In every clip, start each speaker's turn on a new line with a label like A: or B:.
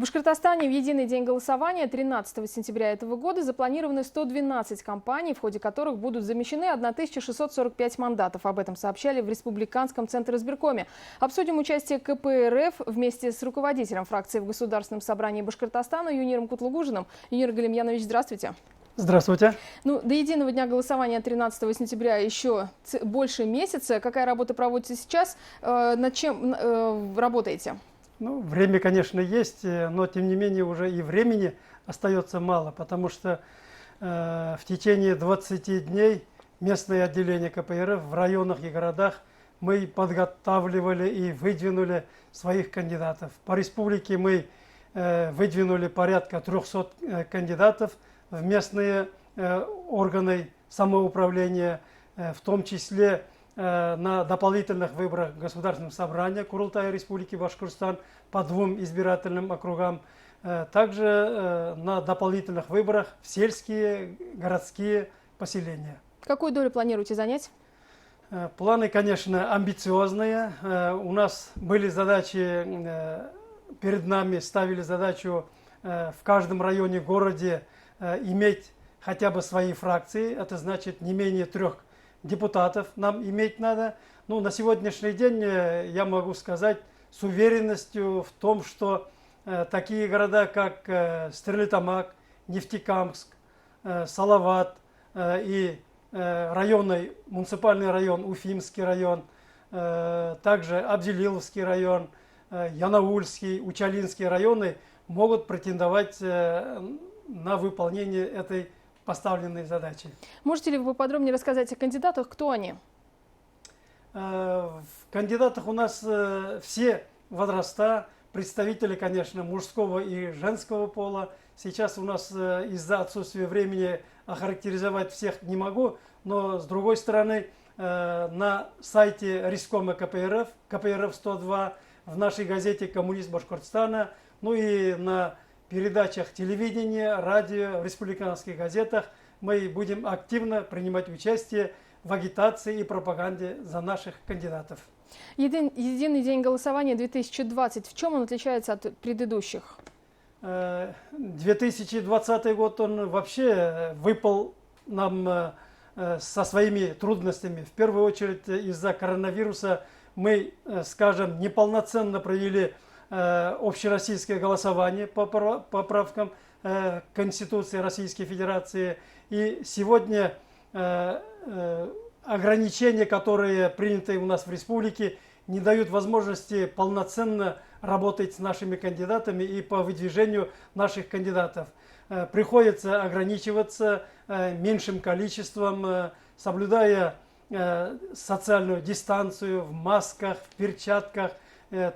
A: В Башкортостане в единый день голосования 13 сентября этого года запланированы 112 кампаний, в ходе которых будут замещены 1645 мандатов. Об этом сообщали в Республиканском центре избиркоме. Обсудим участие КПРФ вместе с руководителем фракции в Государственном собрании Башкортостана Юниром Кутлугужиным. Юнир Галимьянович, здравствуйте.
B: Здравствуйте.
A: До единого дня голосования 13 сентября еще больше месяца. Какая работа проводится сейчас? Над чем работаете?
B: Время, конечно, есть, но тем не менее уже и времени остается мало, потому что в течение 20 дней местное отделение КПРФ в районах и городах мы подготавливали и выдвинули своих кандидатов. По республике мы выдвинули порядка 300 кандидатов в местные органы самоуправления, в том числе на дополнительных выборах Государственного собрания Курултая Республики Башкортостан по 2 избирательным округам, также на дополнительных выборах в сельские, городские поселения.
A: Какую долю планируете занять?
B: Планы, конечно, амбициозные. У нас были задачи, перед нами ставили задачу в каждом районе, городе иметь хотя бы свои фракции. Это значит не менее 3 депутатов нам иметь надо. На сегодняшний день я могу сказать с уверенностью в том, что такие города, как Стерлитамак, Нефтекамск, Салават и муниципальный район, Уфимский район, также Абзелиловский район, Янаульский, Учалинский районы могут претендовать на выполнение этой поставленной задачи.
A: Можете ли вы поподробнее рассказать о кандидатах? Кто они?
B: В кандидатах у нас все возраста, представители, конечно, мужского и женского пола. Сейчас у нас из-за отсутствия времени охарактеризовать всех не могу, но с другой стороны на сайте Рискома КПРФ, КПРФ 102, в нашей газете «Коммунист Башкортостана», и на передачах телевидения, радио, в республиканских газетах мы будем активно принимать участие в агитации и пропаганде за наших кандидатов.
A: Единый день голосования 2020. В чем он отличается от предыдущих?
B: 2020 год он вообще выпал нам со своими трудностями. В первую очередь из-за коронавируса мы, скажем, неполноценно провели общероссийское голосование по поправкам Конституции Российской Федерации. И сегодня ограничения, которые приняты у нас в республике, не дают возможности полноценно работать с нашими кандидатами и по выдвижению наших кандидатов. Приходится ограничиваться меньшим количеством, соблюдая социальную дистанцию, в масках, в перчатках.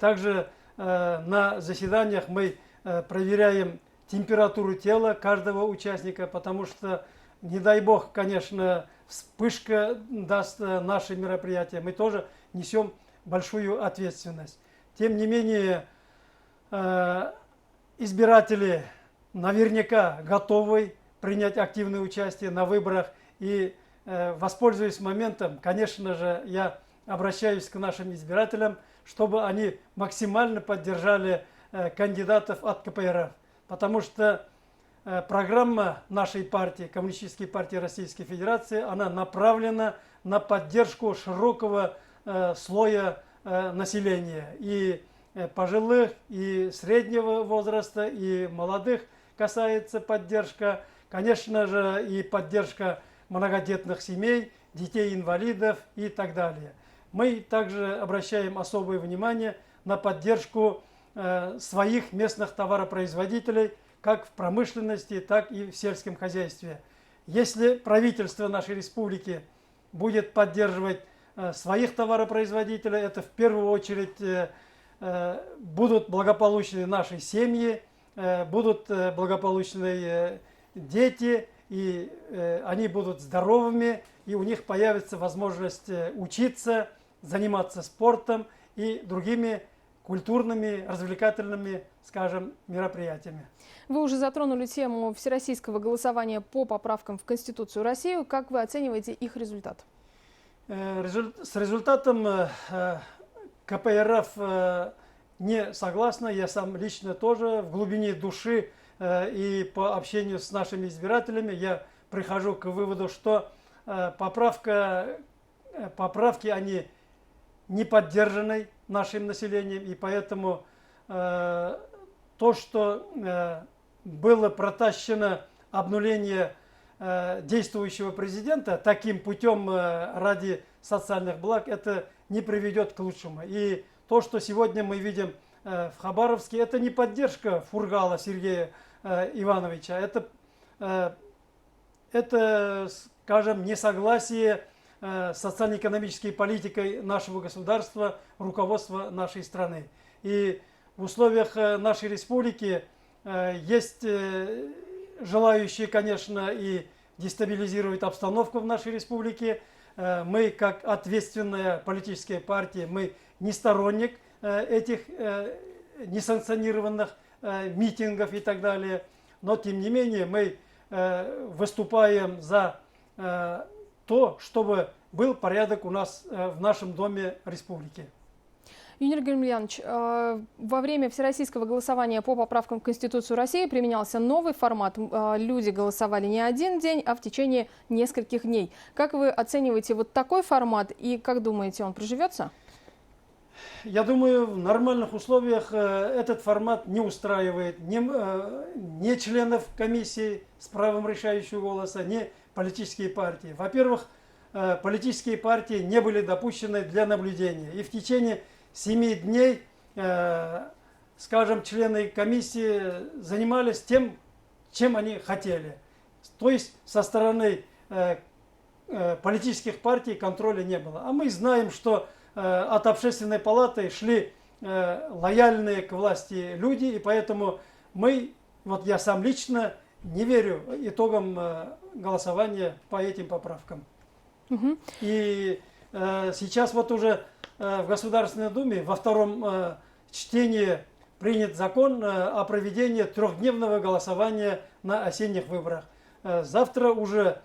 B: Также на заседаниях мы проверяем температуру тела каждого участника, потому что, не дай бог, конечно, вспышка даст наше мероприятие. Мы тоже несем большую ответственность. Тем не менее, избиратели наверняка готовы принять активное участие на выборах. И, воспользуясь моментом, конечно же, я обращаюсь к нашим избирателям, чтобы они максимально поддержали кандидатов от КПРФ. Потому что программа нашей партии, Коммунистической партии Российской Федерации, она направлена на поддержку широкого слоя населения. И пожилых, и среднего возраста, и молодых касается поддержка. Конечно же, и поддержка многодетных семей, детей-инвалидов и так далее. Мы также обращаем особое внимание на поддержку своих местных товаропроизводителей, как в промышленности, так и в сельском хозяйстве. Если правительство нашей республики будет поддерживать своих товаропроизводителей, это в первую очередь будут благополучны наши семьи, будут благополучные дети, и они будут здоровыми, и у них появится возможность учиться, заниматься спортом и другими культурными, развлекательными, скажем, мероприятиями.
A: Вы уже затронули тему всероссийского голосования по поправкам в Конституцию России. Как вы оцениваете их результат?
B: С результатом КПРФ не согласна. Я сам лично тоже в глубине души и по общению с нашими избирателями я прихожу к выводу, что поправки, они не поддержаны нашим населением, и поэтому то, что было протащено обнуление действующего президента таким путем ради социальных благ, это не приведет к лучшему. И то, что сегодня мы видим в Хабаровске, это не поддержка Фургала Сергея Ивановича, это, скажем, несогласие с социально-экономической политикой нашего государства, руководства нашей страны. И в условиях нашей республики есть желающие, конечно, и дестабилизировать обстановку в нашей республике. Мы, как ответственная политическая партия, мы не сторонник этих несанкционированных митингов и так далее. Но, тем не менее, мы выступаем за то, чтобы был порядок у нас в нашем доме республики.
A: Юнир Гельмульянович, во время всероссийского голосования по поправкам в Конституцию России применялся новый формат. Люди голосовали не один день, а в течение нескольких дней. Как вы оцениваете вот такой формат и как думаете, он приживется?
B: Я думаю, в нормальных условиях этот формат не устраивает ни членов комиссии с правом решающего голоса, ни политические партии. Во-первых, политические партии не были допущены для наблюдения. И в течение 7 дней, скажем, члены комиссии занимались тем, чем они хотели. То есть со стороны политических партий контроля не было. А мы знаем, что от общественной палаты шли лояльные к власти люди, и поэтому вот я сам лично не верю итогам голосования по этим поправкам. И сейчас вот уже в Государственной Думе во втором чтении принят закон о проведении 3-дневного голосования на осенних выборах. Завтра уже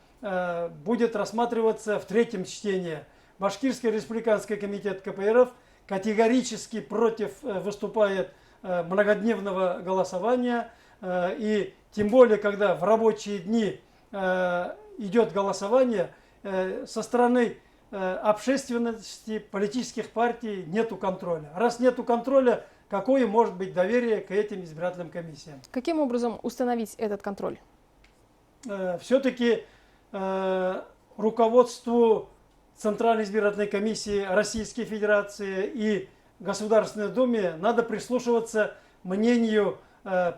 B: будет рассматриваться в 3-м чтении. Башкирский республиканский комитет КПРФ категорически против выступает многодневного голосования. И тем более, когда в рабочие дни идет голосование, со стороны общественности, политических партий нету контроля. Раз нету контроля, какое может быть доверие к этим избирательным комиссиям?
A: Каким образом установить этот контроль?
B: Все-таки руководству Центральной избирательной комиссии Российской Федерации и Государственной Думе надо прислушиваться мнению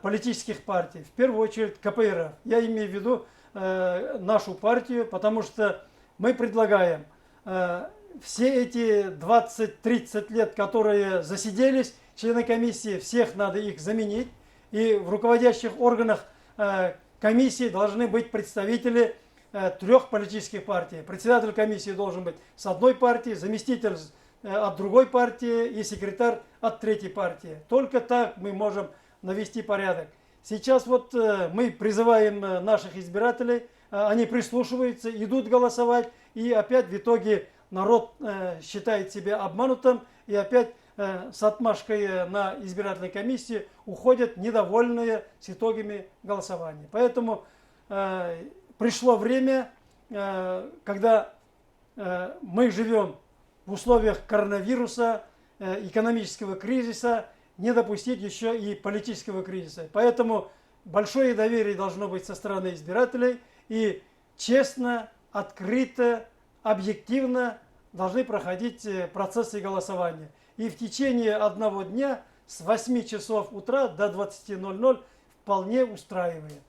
B: политических партий, в первую очередь КПРФ. Я имею в виду нашу партию, потому что мы предлагаем все эти 20-30 лет, которые засиделись, члены комиссии, всех надо их заменить. И в руководящих органах комиссии должны быть представители 3 политических партий. Председатель комиссии должен быть с одной партии, заместитель от другой партии и секретарь от 3-й партии. Только так мы можем навести порядок. Сейчас вот мы призываем наших избирателей, они прислушиваются, идут голосовать, и опять в итоге народ считает себя обманутым, и опять с отмашкой на избирательной комиссии уходят недовольные с итогами голосования. Поэтому пришло время, когда мы живем в условиях коронавируса, экономического кризиса, не допустить еще и политического кризиса. Поэтому большое доверие должно быть со стороны избирателей, и честно, открыто, объективно должны проходить процессы голосования. И в течение одного дня с 8 часов утра до 20:00 вполне устраивает.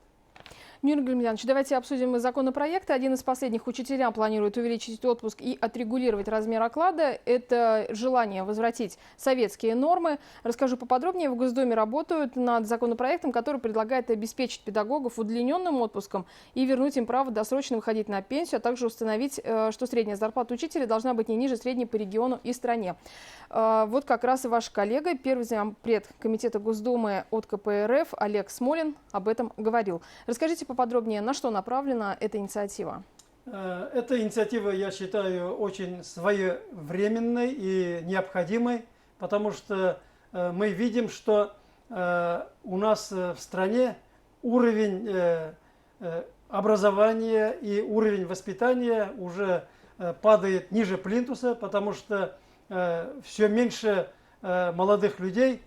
A: Юрий Гельмульянович, давайте обсудим законопроекты. Один из последних: учителя планирует увеличить отпуск и отрегулировать размер оклада. Это желание возвратить советские нормы. Расскажу поподробнее. В Госдуме работают над законопроектом, который предлагает обеспечить педагогов удлиненным отпуском и вернуть им право досрочно выходить на пенсию, а также установить, что средняя зарплата учителя должна быть не ниже средней по региону и стране. Вот как раз и ваш коллега, первый зампред Комитета Госдумы от КПРФ Олег Смолин об этом говорил. Расскажите поподробнее, на что направлена эта инициатива?
B: Эта инициатива, я считаю, очень своевременной и необходимой, потому что мы видим, что у нас в стране уровень образования и уровень воспитания уже падает ниже плинтуса, потому что все меньше молодых людей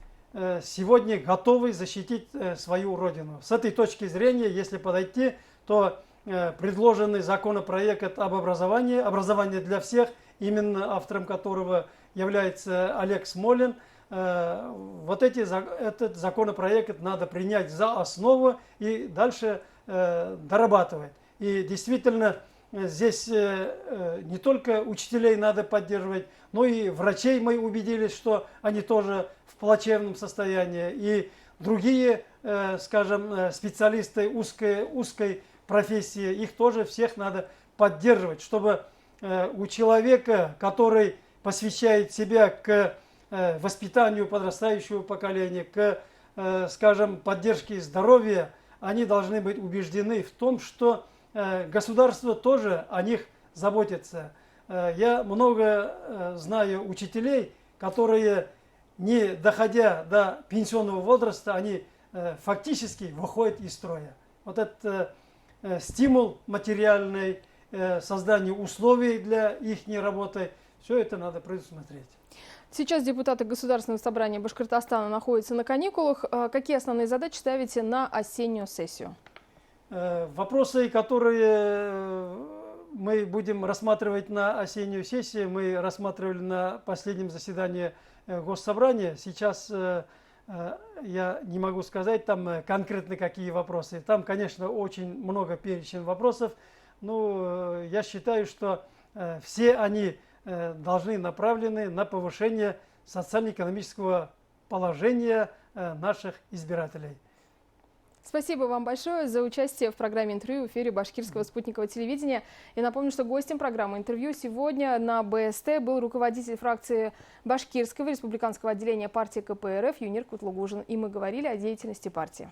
B: сегодня готовы защитить свою родину. С этой точки зрения, если подойти, то предложенный законопроект об образовании, образование для всех, именно автором которого является Олег Смолин, этот законопроект надо принять за основу и дальше дорабатывать. И действительно, здесь не только учителей надо поддерживать, но и врачей мы убедились, что они тоже в плачевном состоянии. И другие, скажем, специалисты узкой профессии, их тоже всех надо поддерживать, чтобы у человека, который посвящает себя к воспитанию подрастающего поколения, к, скажем, поддержке здоровья, они должны быть убеждены в том, что государство тоже о них заботится. Я много знаю учителей, которые, не доходя до пенсионного возраста, они фактически выходят из строя. Вот это стимул материальный, создание условий для их работы, все это надо предусмотреть.
A: Сейчас депутаты Государственного собрания Башкортостана находятся на каникулах. Какие основные задачи ставите на осеннюю сессию?
B: Вопросы, которые мы будем рассматривать на осеннюю сессию, мы рассматривали на последнем заседании Госсобрания. Сейчас я не могу сказать там конкретно какие вопросы. Там, конечно, очень много перечень вопросов, но я считаю, что все они должны направлены на повышение социально-экономического положения наших избирателей.
A: Спасибо вам большое за участие в программе интервью в эфире Башкирского спутникового телевидения. Я напомню, что гостем программы интервью сегодня на БСТ был руководитель фракции Башкирского республиканского отделения партии КПРФ Юнир Кутлугужин. И мы говорили о деятельности партии.